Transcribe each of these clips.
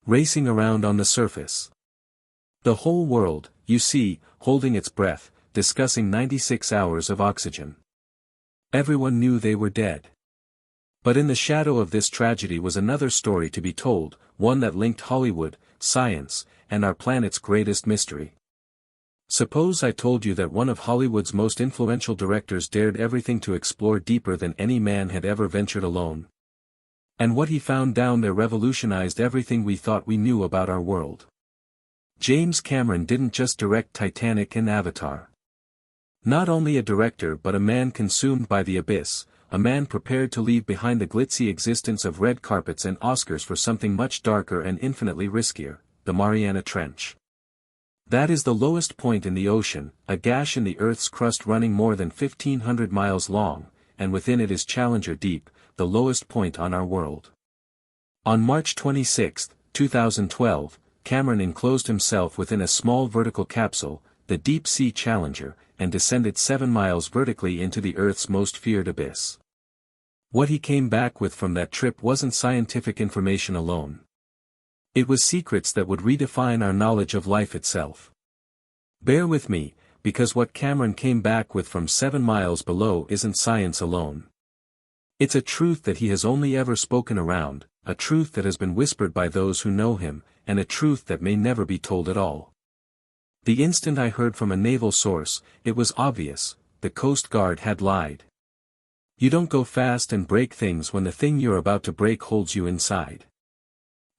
racing around on the surface. The whole world, you see, holding its breath, discussing 96 hours of oxygen. Everyone knew they were dead. But in the shadow of this tragedy was another story to be told, one that linked Hollywood, science, and our planet's greatest mystery. Suppose I told you that one of Hollywood's most influential directors dared everything to explore deeper than any man had ever ventured alone. And what he found down there revolutionized everything we thought we knew about our world. James Cameron didn't just direct Titanic and Avatar. Not only a director but a man consumed by the abyss, a man prepared to leave behind the glitzy existence of red carpets and Oscars for something much darker and infinitely riskier, the Mariana Trench. That is the lowest point in the ocean, a gash in the Earth's crust running more than 1,500 miles long, and within it is Challenger Deep, the lowest point on our world. On March 26, 2012, Cameron enclosed himself within a small vertical capsule, the Deep Sea Challenger, and descended 7 miles vertically into the Earth's most feared abyss. What he came back with from that trip wasn't scientific information alone. It was secrets that would redefine our knowledge of life itself. Bear with me, because what Cameron came back with from 7 miles below isn't science alone. It's a truth that he has only ever spoken around, a truth that has been whispered by those who know him, and a truth that may never be told at all. The instant I heard from a naval source, it was obvious, the Coast Guard had lied. You don't go fast and break things when the thing you're about to break holds you inside.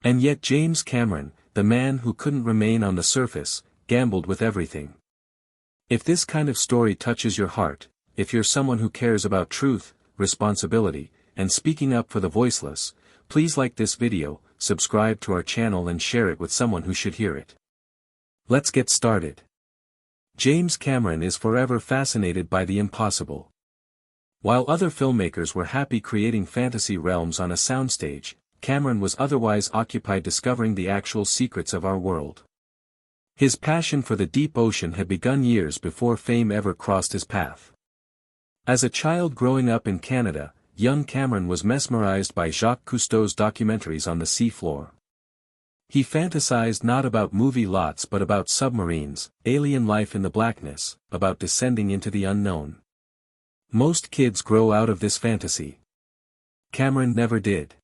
And yet James Cameron, the man who couldn't remain on the surface, gambled with everything. If this kind of story touches your heart, if you're someone who cares about truth, responsibility, and speaking up for the voiceless, please like this video, subscribe to our channel and share it with someone who should hear it. Let's get started. James Cameron is forever fascinated by the impossible. While other filmmakers were happy creating fantasy realms on a soundstage, Cameron was otherwise occupied discovering the actual secrets of our world. His passion for the deep ocean had begun years before fame ever crossed his path. As a child growing up in Canada, young Cameron was mesmerized by Jacques Cousteau's documentaries on the seafloor. He fantasized not about movie lots but about submarines, alien life in the blackness, about descending into the unknown. Most kids grow out of this fantasy. Cameron never did.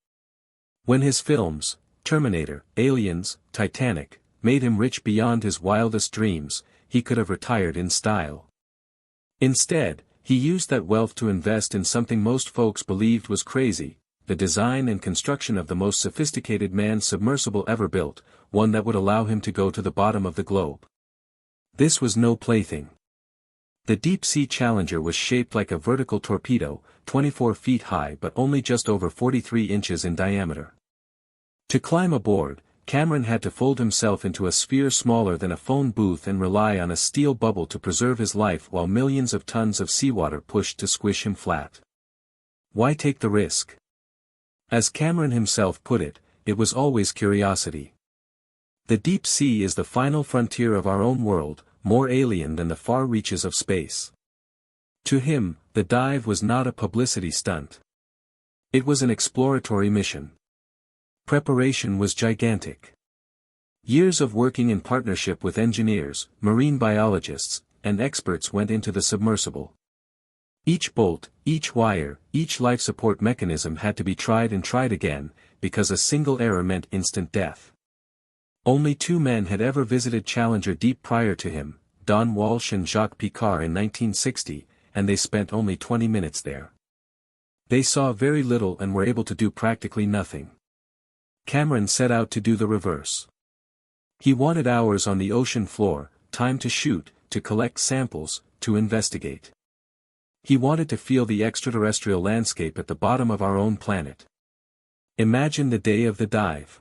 When his films, Terminator, Aliens, Titanic, made him rich beyond his wildest dreams, he could have retired in style. Instead, he used that wealth to invest in something most folks believed was crazy, the design and construction of the most sophisticated manned submersible ever built, one that would allow him to go to the bottom of the globe. This was no plaything. The Deep Sea Challenger was shaped like a vertical torpedo, 24 feet high but only just over 43 inches in diameter. To climb aboard, Cameron had to fold himself into a sphere smaller than a phone booth and rely on a steel bubble to preserve his life while millions of tons of seawater pushed to squish him flat. Why take the risk? As Cameron himself put it, it was always curiosity. The deep sea is the final frontier of our own world, more alien than the far reaches of space. To him, the dive was not a publicity stunt. It was an exploratory mission. Preparation was gigantic. Years of working in partnership with engineers, marine biologists, and experts went into the submersible. Each bolt, each wire, each life support mechanism had to be tried and tried again, because a single error meant instant death. Only 2 men had ever visited Challenger Deep prior to him, Don Walsh and Jacques Picard in 1960, and they spent only 20 minutes there. They saw very little and were able to do practically nothing. Cameron set out to do the reverse. He wanted hours on the ocean floor, time to shoot, to collect samples, to investigate. He wanted to feel the extraterrestrial landscape at the bottom of our own planet. Imagine the day of the dive.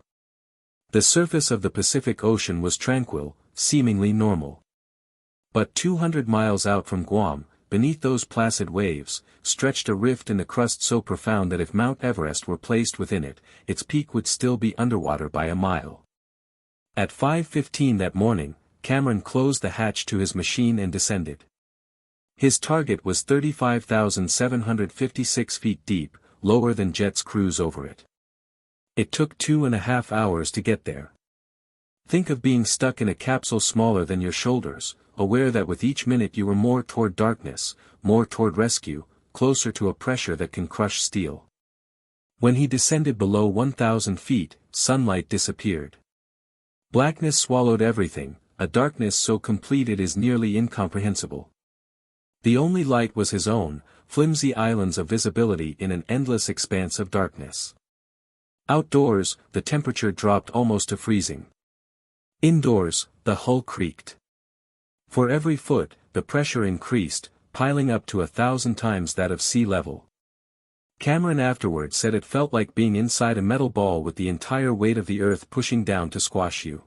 The surface of the Pacific Ocean was tranquil, seemingly normal. But 200 miles out from Guam, beneath those placid waves, stretched a rift in the crust so profound that if Mount Everest were placed within it, its peak would still be underwater by a mile. At 5:15 that morning, Cameron closed the hatch to his machine and descended. His target was 35,756 feet deep, lower than jets cruise over it. It took 2.5 hours to get there. Think of being stuck in a capsule smaller than your shoulders, aware that with each minute you were more toward darkness, more toward rescue, closer to a pressure that can crush steel. When he descended below 1,000 feet, sunlight disappeared. Blackness swallowed everything, a darkness so complete it is nearly incomprehensible. The only light was his own, flimsy islands of visibility in an endless expanse of darkness. Outdoors, the temperature dropped almost to freezing. Indoors, the hull creaked. For every foot, the pressure increased, piling up to 1,000 times that of sea level. Cameron afterward said it felt like being inside a metal ball with the entire weight of the earth pushing down to squash you.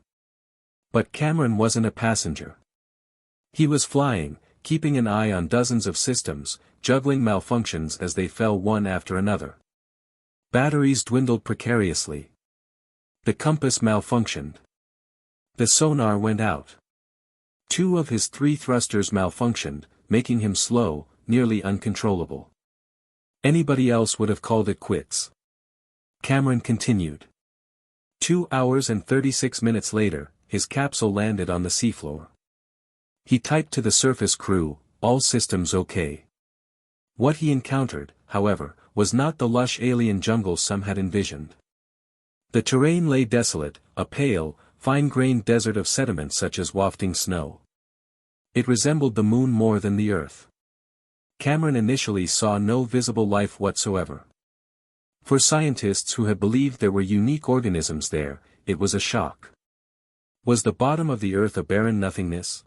But Cameron wasn't a passenger. He was flying, keeping an eye on dozens of systems, juggling malfunctions as they fell one after another. Batteries dwindled precariously. The compass malfunctioned. The sonar went out. 2 of his 3 thrusters malfunctioned, making him slow, nearly uncontrollable. Anybody else would have called it quits. Cameron continued. 2 hours and 36 minutes later, his capsule landed on the seafloor. He typed to the surface crew, "All systems okay." What he encountered, however, was not the lush alien jungle some had envisioned. The terrain lay desolate, a pale, fine-grained desert of sediment such as wafting snow. It resembled the moon more than the earth. Cameron initially saw no visible life whatsoever. For scientists who had believed there were unique organisms there, it was a shock. Was the bottom of the earth a barren nothingness?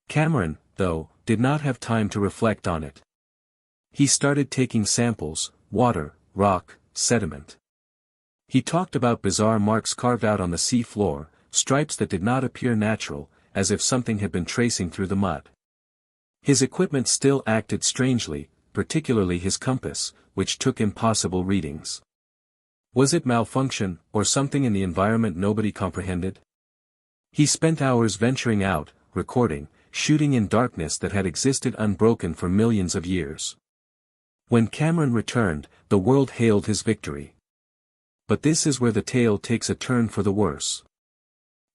Cameron, though, did not have time to reflect on it. He started taking samples: water, rock, sediment. He talked about bizarre marks carved out on the sea floor, stripes that did not appear natural, as if something had been tracing through the mud. His equipment still acted strangely, particularly his compass, which took impossible readings. Was it malfunction, or something in the environment nobody comprehended? He spent hours venturing out, recording, shooting in darkness that had existed unbroken for millions of years. When Cameron returned, the world hailed his victory. But this is where the tale takes a turn for the worse.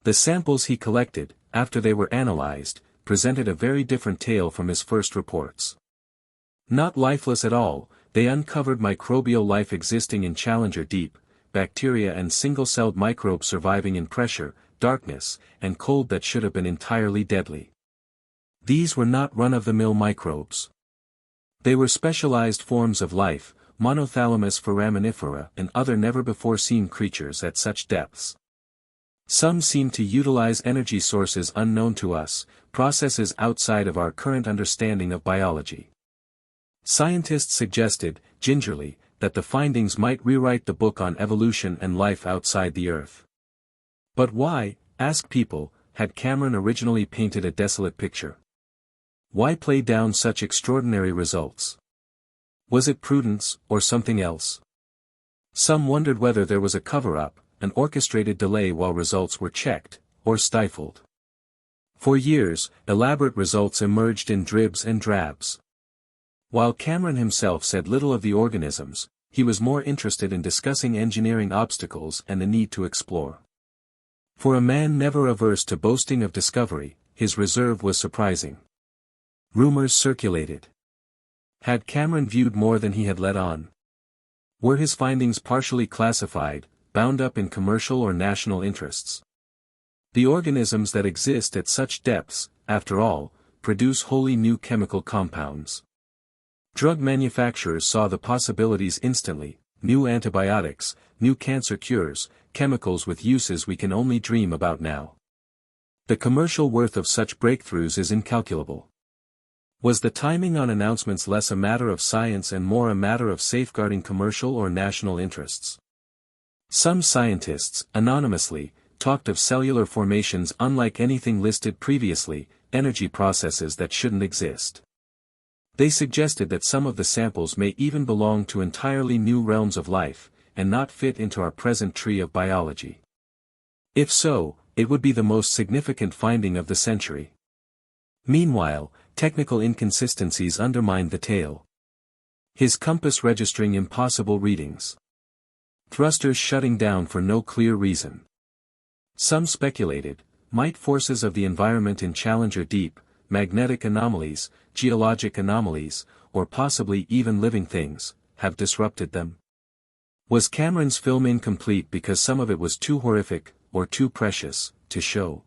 The samples he collected, after they were analyzed, presented a very different tale from his first reports. Not lifeless at all, they uncovered microbial life existing in Challenger Deep, bacteria and single-celled microbes surviving in pressure, darkness, and cold that should have been entirely deadly. These were not run-of-the-mill microbes. They were specialized forms of life, Monothalamus foraminifera and other never-before-seen creatures at such depths. Some seem to utilize energy sources unknown to us, processes outside of our current understanding of biology. Scientists suggested, gingerly, that the findings might rewrite the book on evolution and life outside the Earth. But why, ask people, had Cameron originally painted a desolate picture? Why play down such extraordinary results? Was it prudence, or something else? Some wondered whether there was a cover-up, an orchestrated delay while results were checked, or stifled. For years, elaborate results emerged in dribs and drabs. While Cameron himself said little of the organisms, he was more interested in discussing engineering obstacles and the need to explore. For a man never averse to boasting of discovery, his reserve was surprising. Rumors circulated. Had Cameron viewed more than he had let on? Were his findings partially classified, bound up in commercial or national interests? The organisms that exist at such depths, after all, produce wholly new chemical compounds. Drug manufacturers saw the possibilities instantly: new antibiotics, new cancer cures, chemicals with uses we can only dream about now. The commercial worth of such breakthroughs is incalculable. Was the timing on announcements less a matter of science and more a matter of safeguarding commercial or national interests? Some scientists, anonymously, talked of cellular formations unlike anything listed previously, energy processes that shouldn't exist. They suggested that some of the samples may even belong to entirely new realms of life, and not fit into our present tree of biology. If so, it would be the most significant finding of the century. Meanwhile, technical inconsistencies undermined the tale. His compass registering impossible readings. thrusters shutting down for no clear reason. Some speculated, might forces of the environment in Challenger Deep, magnetic anomalies, geologic anomalies, or possibly even living things, have disrupted them? Was Cameron's film incomplete because some of it was too horrific, or too precious, to show?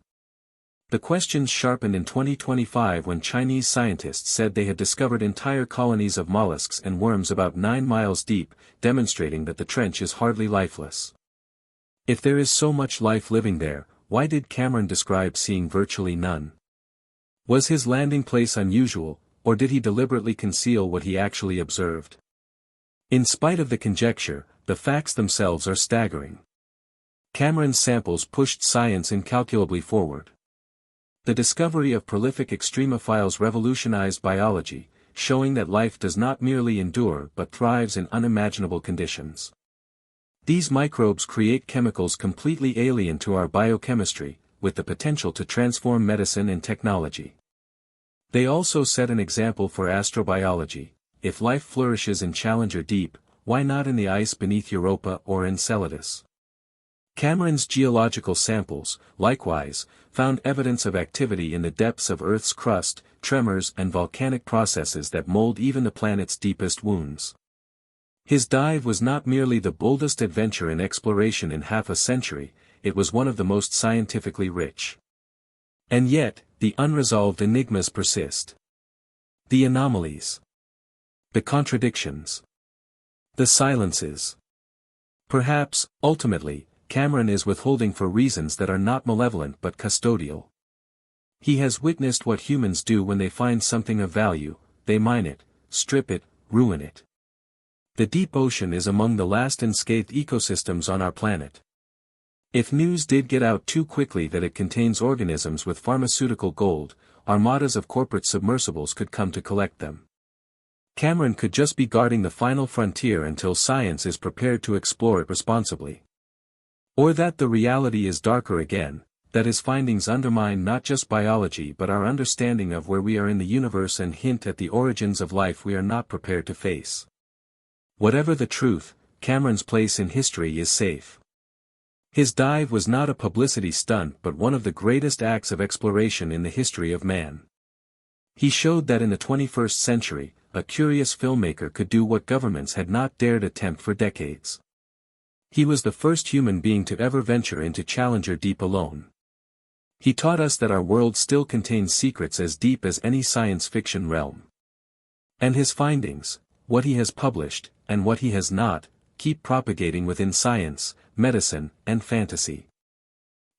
The questions sharpened in 2025 when Chinese scientists said they had discovered entire colonies of mollusks and worms about 9 miles deep, demonstrating that the trench is hardly lifeless. If there is so much life living there, why did Cameron describe seeing virtually none? Was his landing place unusual, or did he deliberately conceal what he actually observed? In spite of the conjecture, the facts themselves are staggering. Cameron's samples pushed science incalculably forward. The discovery of prolific extremophiles revolutionized biology, showing that life does not merely endure but thrives in unimaginable conditions. These microbes create chemicals completely alien to our biochemistry, with the potential to transform medicine and technology. They also set an example for astrobiology. If life flourishes in Challenger Deep, why not in the ice beneath Europa or Enceladus? Cameron's geological samples, likewise, found evidence of activity in the depths of Earth's crust, tremors and volcanic processes that mold even the planet's deepest wounds. His dive was not merely the boldest adventure in exploration in half a century, it was one of the most scientifically rich. And yet, the unresolved enigmas persist. The anomalies. The contradictions. The silences. Perhaps, ultimately, Cameron is withholding for reasons that are not malevolent but custodial. He has witnessed what humans do when they find something of value: they mine it, strip it, ruin it. The deep ocean is among the last unscathed ecosystems on our planet. If news did get out too quickly that it contains organisms with pharmaceutical gold, armadas of corporate submersibles could come to collect them. Cameron could just be guarding the final frontier until science is prepared to explore it responsibly. Or that the reality is darker again, that his findings undermine not just biology but our understanding of where we are in the universe and hint at the origins of life we are not prepared to face. Whatever the truth, Cameron's place in history is safe. His dive was not a publicity stunt but one of the greatest acts of exploration in the history of man. He showed that in the 21st century, a curious filmmaker could do what governments had not dared attempt for decades. He was the first human being to ever venture into Challenger Deep alone. He taught us that our world still contains secrets as deep as any science fiction realm. And his findings, what he has published, and what he has not, keep propagating within science, medicine, and fantasy.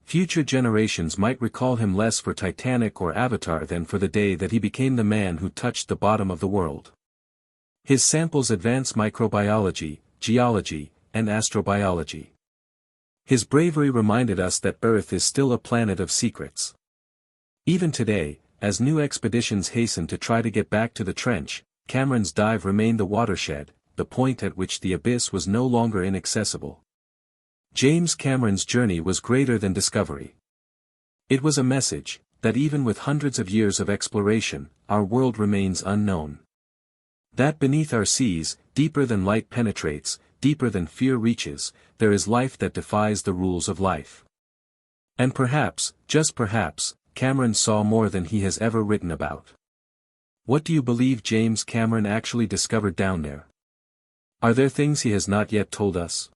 Future generations might recall him less for Titanic or Avatar than for the day that he became the man who touched the bottom of the world. His samples advance microbiology, geology, and astrobiology. His bravery reminded us that Earth is still a planet of secrets. Even today, as new expeditions hasten to try to get back to the trench, Cameron's dive remained the watershed, the point at which the abyss was no longer inaccessible. James Cameron's journey was greater than discovery. It was a message, that even with hundreds of years of exploration, our world remains unknown. That beneath our seas, deeper than light penetrates, deeper than fear reaches, there is life that defies the rules of life. And perhaps, just perhaps, Cameron saw more than he has ever written about. What do you believe James Cameron actually discovered down there? Are there things he has not yet told us?